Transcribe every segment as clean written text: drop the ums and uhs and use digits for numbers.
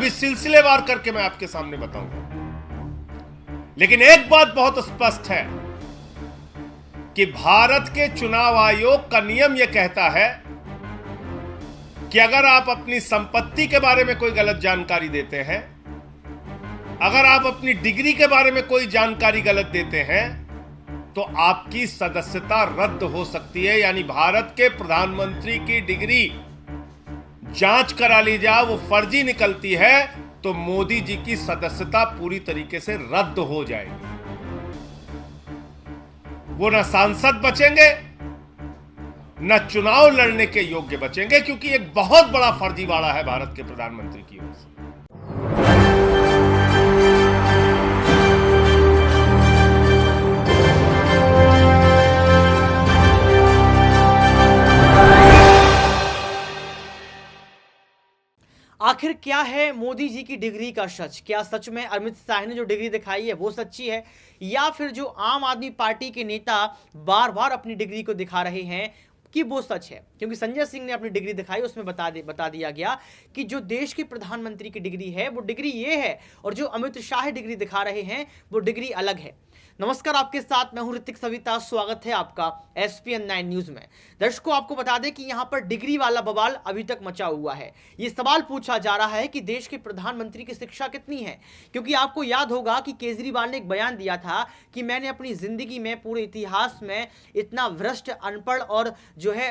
अभी सिलसिलेवार करके मैं आपके सामने बताऊंगा। लेकिन एक बात बहुत स्पष्ट है कि भारत के चुनाव आयोग का नियम यह कहता है कि अगर आप अपनी संपत्ति के बारे में कोई गलत जानकारी देते हैं, अगर आप अपनी डिग्री के बारे में कोई जानकारी गलत देते हैं, तो आपकी सदस्यता रद्द हो सकती है। यानी भारत के प्रधानमंत्री की डिग्री जांच करा ली जाए, वो फर्जी निकलती है, तो मोदी जी की सदस्यता पूरी तरीके से रद्द हो जाएगी। वो न सांसद बचेंगे, न चुनाव लड़ने के योग्य बचेंगे, क्योंकि एक बहुत बड़ा फर्जीवाड़ा है भारत के प्रधानमंत्री की ओर से। आखिर क्या है मोदी जी की डिग्री का सच? क्या सच में अमित शाह ने जो डिग्री दिखाई है वो सच्ची है, या फिर जो आम आदमी पार्टी के नेता बार बार अपनी डिग्री को दिखा रहे हैं कि वो सच है? क्योंकि संजय सिंह ने अपनी डिग्री दिखाई, उसमें बता दिया गया कि जो देश के प्रधानमंत्री की डिग्री है वो डिग्री ये है, और जो अमित शाह डिग्री दिखा रहे हैं वो डिग्री अलग है। नमस्कार, आपके साथ मैं हूं ऋतिक सविता। स्वागत है आपका SPN 9 न्यूज में। दर्शकों, आपको बता दें कि यहां पर डिग्री वाला बवाल अभी तक मचा हुआ है। ये सवाल पूछा जा रहा है कि देश के प्रधानमंत्री की शिक्षा कितनी है, क्योंकि आपको याद होगा कि केजरीवाल ने एक बयान दिया था कि मैंने अपनी जिंदगी में पूरे इतिहास में इतना भ्रष्ट, अनपढ़ और जो है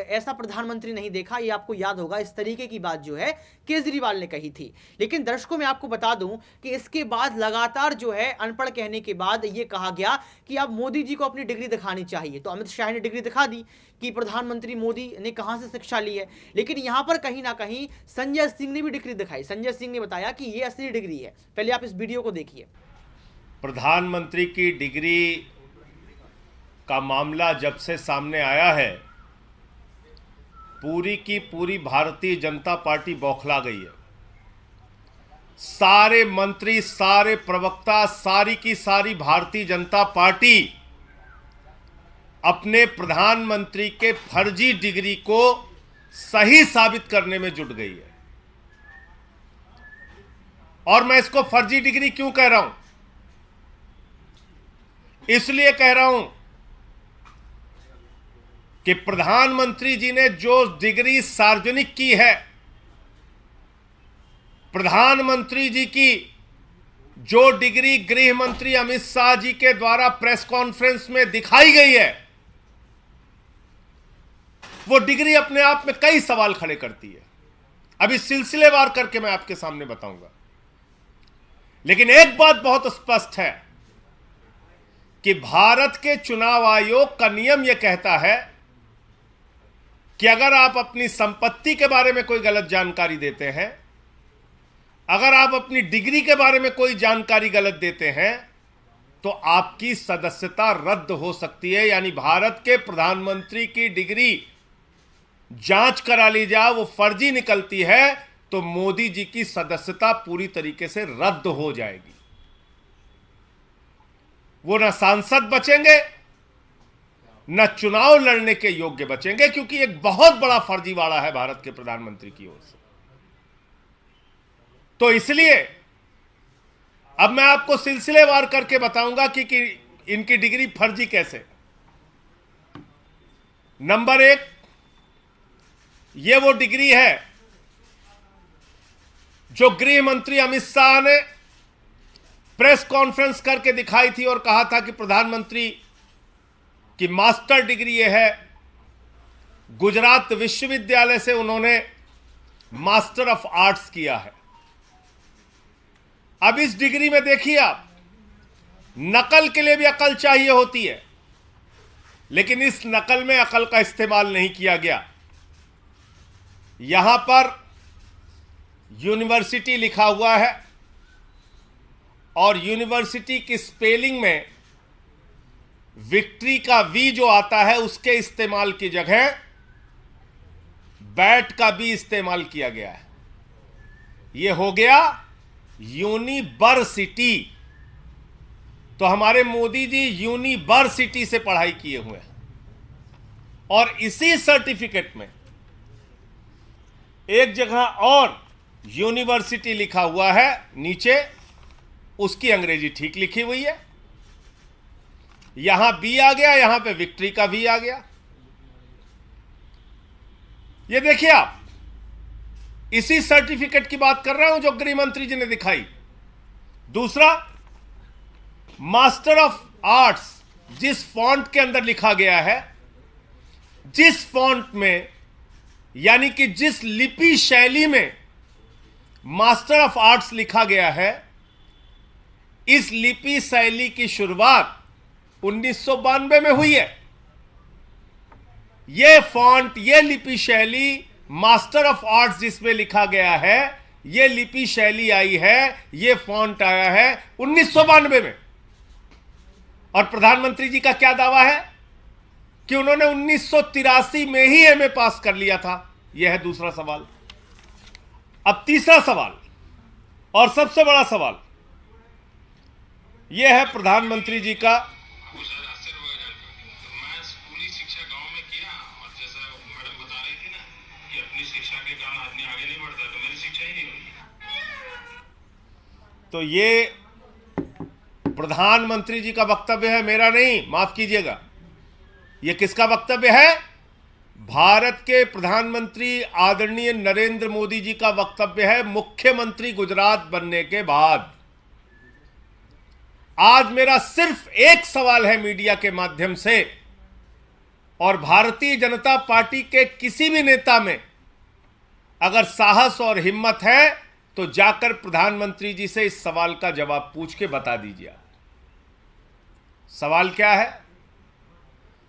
ऐसा प्रधानमंत्री नहीं देखा। ये आपको याद होगा, इस तरीके की बात जो है केजरीवाल ने कही थी। लेकिन दर्शकों, मैं आपको बता दूं कि इसके बाद लगातार जो है अनपढ़ कहने के बाद ये कहा गया कि अब मोदी जी को अपनी डिग्री दिखानी चाहिए। तो अमित शाह ने डिग्री दिखा दी कि प्रधानमंत्री मोदी ने कहां से शिक्षा ली है। लेकिन यहां पर कहीं ना कहीं संजय सिंह ने भी डिग्री दिखाई। संजय सिंह ने बताया कि ये असली डिग्री है। पहले आप इस वीडियो को देखिए। प्रधानमंत्री की डिग्री का मामला जब से सामने आया है, पूरी की पूरी भारतीय जनता पार्टी बौखला गई है। सारे मंत्री, सारे प्रवक्ता, सारी की सारी भारतीय जनता पार्टी अपने प्रधानमंत्री के फर्जी डिग्री को सही साबित करने में जुट गई है। और मैं इसको फर्जी डिग्री क्यों कह रहा हूं? इसलिए कह रहा हूं कि प्रधानमंत्री जी ने जो डिग्री सार्वजनिक की है, प्रधानमंत्री जी की जो डिग्री गृह मंत्री अमित शाह जी के द्वारा प्रेस कॉन्फ्रेंस में दिखाई गई है, वो डिग्री अपने आप में कई सवाल खड़े करती है। अभी सिलसिलेवार करके मैं आपके सामने बताऊंगा। लेकिन एक बात बहुत स्पष्ट है कि भारत के चुनाव आयोग का नियम यह कहता है कि अगर आप अपनी संपत्ति के बारे में कोई गलत जानकारी देते हैं, अगर आप अपनी डिग्री के बारे में कोई जानकारी गलत देते हैं, तो आपकी सदस्यता रद्द हो सकती है। यानी भारत के प्रधानमंत्री की डिग्री जांच करा ली जाए, वो फर्जी निकलती है, तो मोदी जी की सदस्यता पूरी तरीके से रद्द हो जाएगी। वो न सांसद बचेंगे, न चुनाव लड़ने के योग्य बचेंगे, क्योंकि एक बहुत बड़ा फर्जीवाड़ा है भारत के प्रधानमंत्री की ओर से। तो इसलिए अब मैं आपको सिलसिलेवार करके बताऊंगा कि इनकी डिग्री फर्जी कैसे। नंबर 1, ये वो डिग्री है जो गृह मंत्री अमित शाह ने प्रेस कॉन्फ्रेंस करके दिखाई थी और कहा था कि प्रधानमंत्री की मास्टर डिग्री ये है। गुजरात विश्वविद्यालय से उन्होंने मास्टर ऑफ आर्ट्स किया है। अब इस डिग्री में देखिए आप, नकल के लिए भी अकल चाहिए होती है, लेकिन इस नकल में अकल का इस्तेमाल नहीं किया गया। यहां पर यूनिवर्सिटी लिखा हुआ है और यूनिवर्सिटी की स्पेलिंग में विक्ट्री का वी जो आता है उसके इस्तेमाल की जगह बैट का भी इस्तेमाल किया गया है। यह हो गया यूनिवर्सिटी। तो हमारे मोदी जी यूनिवर्सिटी से पढ़ाई किए हुए हैं और इसी सर्टिफिकेट में एक जगह और यूनिवर्सिटी लिखा हुआ है नीचे, उसकी अंग्रेजी ठीक लिखी हुई है। यहां बी आ गया, यहां पे विक्ट्री का वी आ गया। ये देखिए आप, इसी सर्टिफिकेट की बात कर रहा हूं जो गृह मंत्री जी ने दिखाई। दूसरा, मास्टर ऑफ आर्ट्स जिस फॉन्ट के अंदर लिखा गया है, जिस फॉन्ट में यानी कि जिस लिपि शैली में मास्टर ऑफ आर्ट्स लिखा गया है, इस लिपि शैली की शुरुआत 1992 में हुई है। यह फॉन्ट, यह लिपि शैली, मास्टर ऑफ आर्ट्स जिसमें लिखा गया है, यह लिपि शैली आई है, यह फॉन्ट आया है 1992 में। और प्रधानमंत्री जी का क्या दावा है कि उन्होंने 1983 में ही एमए पास कर लिया था। यह है दूसरा सवाल। अब तीसरा सवाल और सबसे बड़ा सवाल यह है प्रधानमंत्री जी का। मैं स्कूली शिक्षा गांव में किया, और जैसा मैडम बता रही थी ना कि अपनी शिक्षा के कारण आदमी आगे नहीं बढ़ता, तो मेरी शिक्षा ही नहीं हुई। तो ये प्रधानमंत्री जी का वक्तव्य है, मेरा नहीं, माफ कीजिएगा। यह किसका वक्तव्य है? भारत के प्रधानमंत्री आदरणीय नरेंद्र मोदी जी का वक्तव्य है, मुख्यमंत्री गुजरात बनने के बाद। आज मेरा सिर्फ एक सवाल है मीडिया के माध्यम से, और भारतीय जनता पार्टी के किसी भी नेता में अगर साहस और हिम्मत है तो जाकर प्रधानमंत्री जी से इस सवाल का जवाब पूछ के बता दीजिए। सवाल क्या है?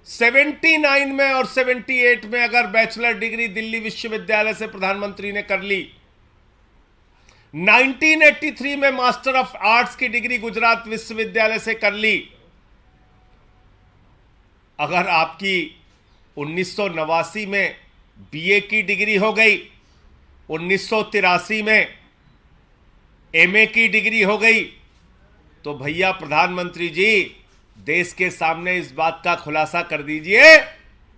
79 में और 78 में अगर बैचलर डिग्री दिल्ली विश्वविद्यालय से प्रधानमंत्री ने कर ली, 1983 में मास्टर ऑफ आर्ट्स की डिग्री गुजरात विश्वविद्यालय से कर ली, अगर आपकी 1989 में बीए की डिग्री हो गई, 1983 में एमए की डिग्री हो गई, तो भैया प्रधानमंत्री जी देश के सामने इस बात का खुलासा कर दीजिए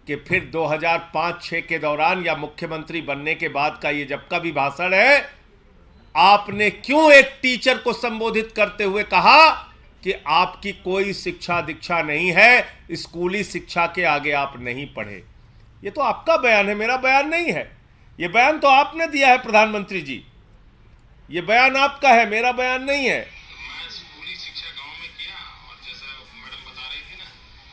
कि फिर 2005-6 के दौरान या मुख्यमंत्री बनने के बाद का ये जब का भी भाषण है, आपने क्यों एक टीचर को संबोधित करते हुए कहा कि आपकी कोई शिक्षा दीक्षा नहीं है, स्कूली शिक्षा के आगे आप नहीं पढ़े? ये तो आपका बयान है, मेरा बयान नहीं है। ये बयान तो आपने दिया है प्रधानमंत्री जी, ये बयान आपका है, मेरा बयान नहीं है। मैं स्कूली शिक्षा गांव में किया, और जैसा मैडम बता रही थी ना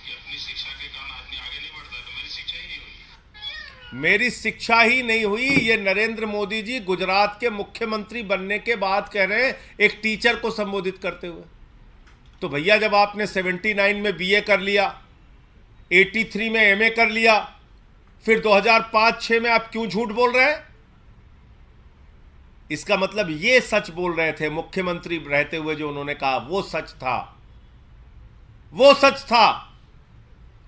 कि अपनी शिक्षा के कारण आदमी आगे नहीं बढ़ता, तो मेरी शिक्षा ही नहीं हुई। मेरी शिक्षा ही नहीं हुई, ये नरेंद्र मोदी जी गुजरात के मुख्यमंत्री बनने के बाद कह रहे हैं एक टीचर को संबोधित करते हुए। तो भैया जब आपने 79 में बीए कर लिया, 83 में एमए कर लिया, फिर 2005-6 में आप क्यों झूठ बोल रहे हैं? इसका मतलब ये सच बोल रहे थे मुख्यमंत्री रहते हुए, जो उन्होंने कहा वो सच था, वो सच था।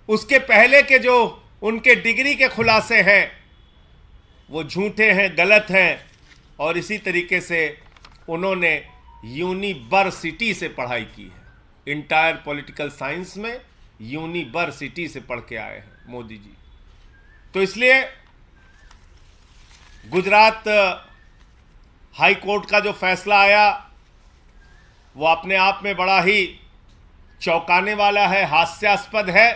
उसके पहले के जो उनके डिग्री के खुलासे हैं वो झूठे हैं, गलत हैं। और इसी तरीके से उन्होंने यूनिवर्सिटी से पढ़ाई की है, इंटायर पॉलिटिकल साइंस में यूनिवर्सिटी से पढ़ के आए हैं मोदी जी। तो इसलिए गुजरात हाई कोर्ट का जो फैसला आया वो अपने आप में बड़ा ही चौंकाने वाला है, हास्यास्पद है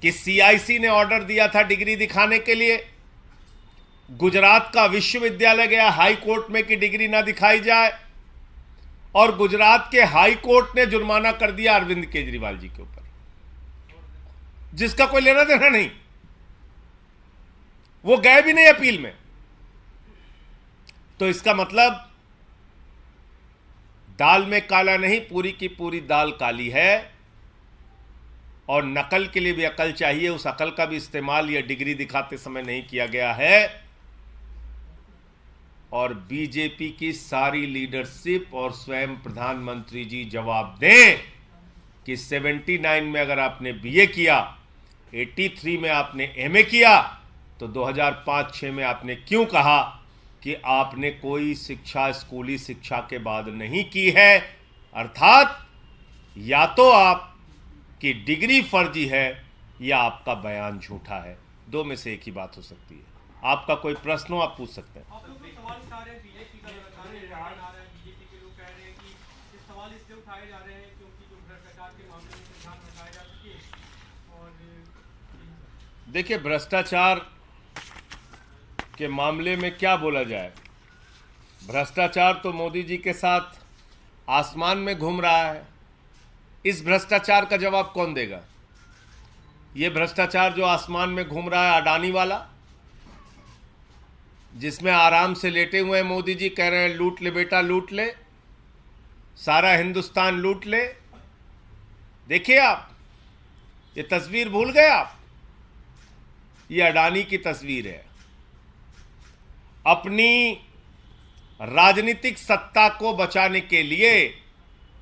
कि सीआईसी ने ऑर्डर दिया था डिग्री दिखाने के लिए, गुजरात का विश्वविद्यालय गया हाई कोर्ट में कि डिग्री ना दिखाई जाए, और गुजरात के हाई कोर्ट ने जुर्माना कर दिया अरविंद केजरीवाल जी के ऊपर, जिसका कोई लेना देना नहीं, वो गए भी नहीं अपील में। तो इसका मतलब दाल में काला नहीं, पूरी की पूरी दाल काली है। और नकल के लिए भी अकल चाहिए, उस अकल का भी इस्तेमाल यह डिग्री दिखाते समय नहीं किया गया है। और बीजेपी की सारी लीडरशिप और स्वयं प्रधानमंत्री जी जवाब दें कि 79 में अगर आपने बीए किया, 83 में आपने एमए किया, तो 2005-6 में आपने क्यों कहा कि आपने कोई शिक्षा स्कूली शिक्षा के बाद नहीं की है? अर्थात या तो आपकी डिग्री फर्जी है या आपका बयान झूठा है, दो में से एक ही बात हो सकती है। आपका कोई प्रश्न हो आप पूछ सकते हैं। आप लोग जो सवाल उठा रहे हैं बीजेपी का लगातार बयान आ रहा है, बीजेपी के लोग कह रहे हैं कि ये सवाल इसलिए उठाए जा रहे हैं क्योंकि जो भ्रष्टाचार के मामले में से ध्यान हटाया जा सके। और देखिए, भ्रष्टाचार के मामले में क्या बोला जाए। भ्रष्टाचार तो मोदी जी के साथ आसमान में घूम रहा है। इस भ्रष्टाचार का जवाब कौन देगा? ये भ्रष्टाचार जो आसमान में घूम रहा है अडानी वाला, जिसमें आराम से लेटे हुए हैं मोदी जी, कह रहे हैं लूट ले बेटा लूट ले, सारा हिंदुस्तान लूट ले। देखिए आप, ये तस्वीर भूल गए आप? ये अडानी की तस्वीर है। अपनी राजनीतिक सत्ता को बचाने के लिए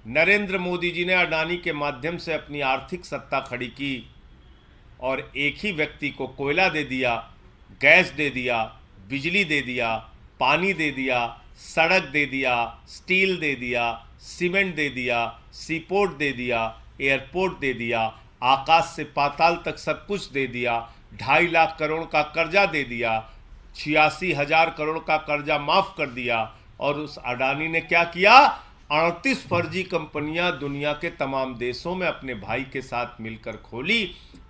नरेंद्र मोदी जी ने अडानी के माध्यम से अपनी आर्थिक सत्ता खड़ी की और एक ही व्यक्ति को कोयला दे दिया, गैस दे दिया, बिजली दे दिया, पानी दे दिया, सड़क दे दिया, स्टील दे दिया, सीमेंट दे दिया, सीपोर्ट दे दिया, एयरपोर्ट दे दिया, आकाश से पाताल तक सब कुछ दे दिया, 2.5 लाख करोड़ का कर्जा दे दिया, 86,000 करोड़ का कर्जा माफ कर दिया। और उस अडानी ने क्या किया? 38 फर्जी कंपनियां दुनिया के तमाम देशों में अपने भाई के साथ मिलकर खोली।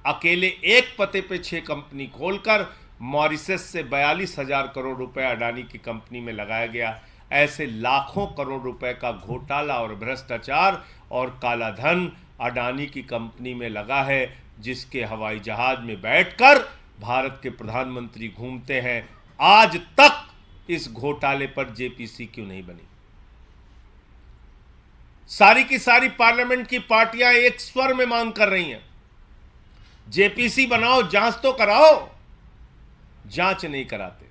अकेले एक पते पे 6 कंपनी खोलकर मॉरिशस से 42,000 करोड़ रुपए अडानी की कंपनी में लगाया गया। ऐसे लाखों करोड़ रुपए का घोटाला और भ्रष्टाचार और काला धन अडानी की कंपनी में लगा है, जिसके हवाई जहाज में बैठकर भारत के प्रधानमंत्री घूमते हैं। आज तक इस घोटाले पर जेपीसी क्यों नहीं बनी? सारी की सारी पार्लियामेंट की पार्टियां एक स्वर में मांग कर रही हैं, जेपीसी बनाओ, जांच तो कराओ। जांच नहीं कराते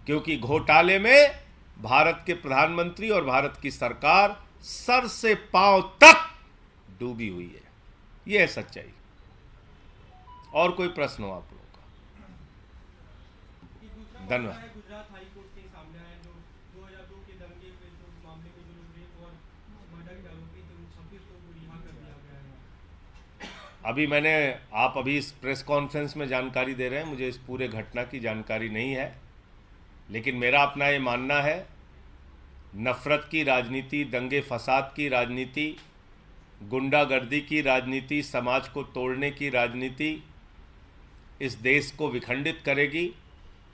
क्योंकि घोटाले में भारत के प्रधानमंत्री और भारत की सरकार सर से पांव तक डूबी हुई है। यह है सच्चाई। और कोई प्रश्न हो आप लोगों का? धन्यवाद। गुजरात हाई कोर्ट के सामने आया जो 2002 के दंगे के जो मामले में जो लोग रेप और मर्डर के आरोपी थे उन 26 लोगों को रिहा कर दिया गया है। आप अभी इस प्रेस कॉन्फ्रेंस में जानकारी दे रहे हैं, मुझे इस पूरे घटना की जानकारी नहीं है, लेकिन मेरा अपना ये मानना है, नफरत की राजनीति, दंगे फसाद की राजनीति, गुंडागर्दी की राजनीति, समाज को तोड़ने की राजनीति इस देश को विखंडित करेगी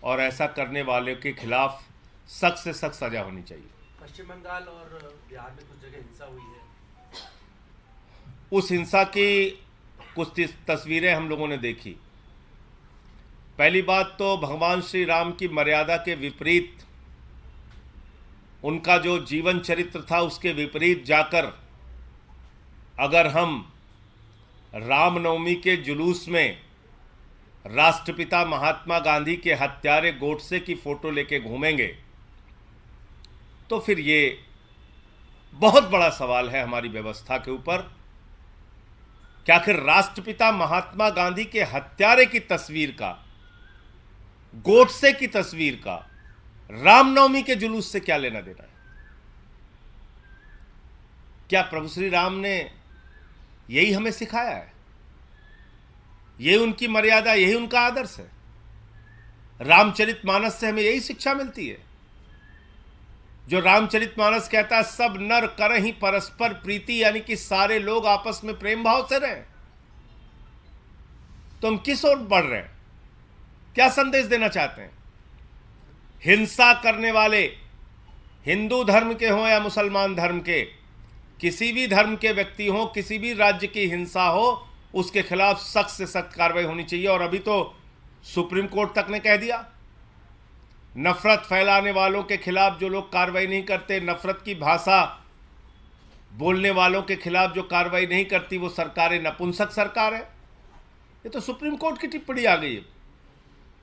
और ऐसा करने वाले के खिलाफ सख्त से सख्त सजा होनी चाहिए। पश्चिम बंगाल और बिहार में कुछ जगह हिंसा हुई है। उस हिंसा की कुछ तस्वीरें हम लोगों ने देखी। पहली बात तो भगवान श्री राम की मर्यादा के विपरीत, उनका जो जीवन चरित्र था उसके विपरीत जाकर अगर हम रामनवमी के जुलूस में राष्ट्रपिता महात्मा गांधी के हत्यारे गोडसे की फोटो लेके घूमेंगे तो फिर ये बहुत बड़ा सवाल है हमारी व्यवस्था के ऊपर कि आखिर राष्ट्रपिता महात्मा गांधी के हत्यारे की तस्वीर का, गोडसे की तस्वीर का रामनवमी के जुलूस से क्या लेना देना है? क्या प्रभु श्री राम ने यही हमें सिखाया है? यही उनकी मर्यादा, यही उनका आदर्श है? रामचरितमानस से हमें यही शिक्षा मिलती है जो रामचरितमानस कहता है सब नर करहि परस्पर प्रीति, यानी कि सारे लोग आपस में प्रेम भाव से रहें। तो हम किस ओर बढ़ रहे हैं? क्या संदेश देना चाहते हैं? हिंसा करने वाले हिंदू धर्म के हों या मुसलमान धर्म के, किसी भी धर्म के व्यक्ति हों, किसी भी राज्य की हिंसा हो, उसके खिलाफ सख्त से सख्त कार्रवाई होनी चाहिए। और अभी तो सुप्रीम कोर्ट तक ने कह दिया, नफरत फैलाने वालों के खिलाफ जो लोग कार्रवाई नहीं करते, नफरत की भाषा बोलने वालों के खिलाफ जो कार्रवाई नहीं करती, वो सरकारें नपुंसक सरकार है। ये तो सुप्रीम कोर्ट की टिप्पणी आ गई है।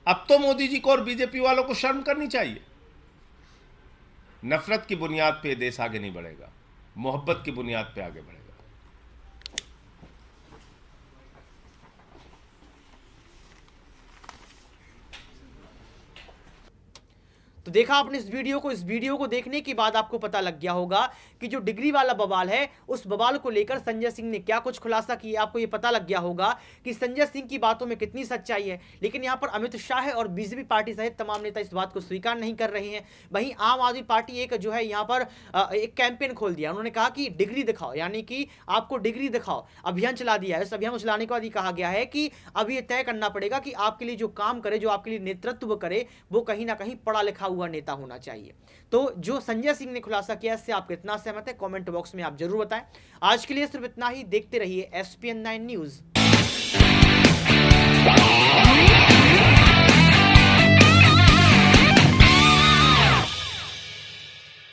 अब तो मोदी जी को और बीजेपी वालों को शर्म करनी चाहिए। नफरत की बुनियाद पे देश आगे नहीं बढ़ेगा, मोहब्बत की बुनियाद पे आगे बढ़ेगा। तो तो देखा आपने इस वीडियो को देखने के बाद आपको पता लग गया होगा कि जो डिग्री वाला बवाल है, उस बवाल को लेकर संजय सिंह ने क्या कुछ खुलासा किया। आपको यह पता लग गया होगा कि संजय सिंह की बातों में कितनी सच्चाई है। लेकिन यहां पर अमित शाह और बीजेपी पार्टी सहित तमाम नेता इस बात को स्वीकार नहीं कर रहे हैं। वहीं आम आदमी पार्टी एक जो है यहां पर एक कैंपेन खोल दिया। उन्होंने कहा कि डिग्री दिखाओ, यानी कि आपको डिग्री दिखाओ, अभियान चला दिया है। इस अभियान को चलाने के बाद ये कहा गया है कि अब ये तय करना पड़ेगा कि आपके लिए जो काम करे, जो आपके लिए नेतृत्व करे, वो कहीं ना कहीं पढ़ा लिखा हुआ नेता होना चाहिए। तो जो संजय सिंह ने खुलासा किया, इससे आप कितना सहमत है, कमेंट बॉक्स में आप जरूर बताएं। आज के लिए सिर्फ इतना ही। देखते रहिए SPN9 न्यूज।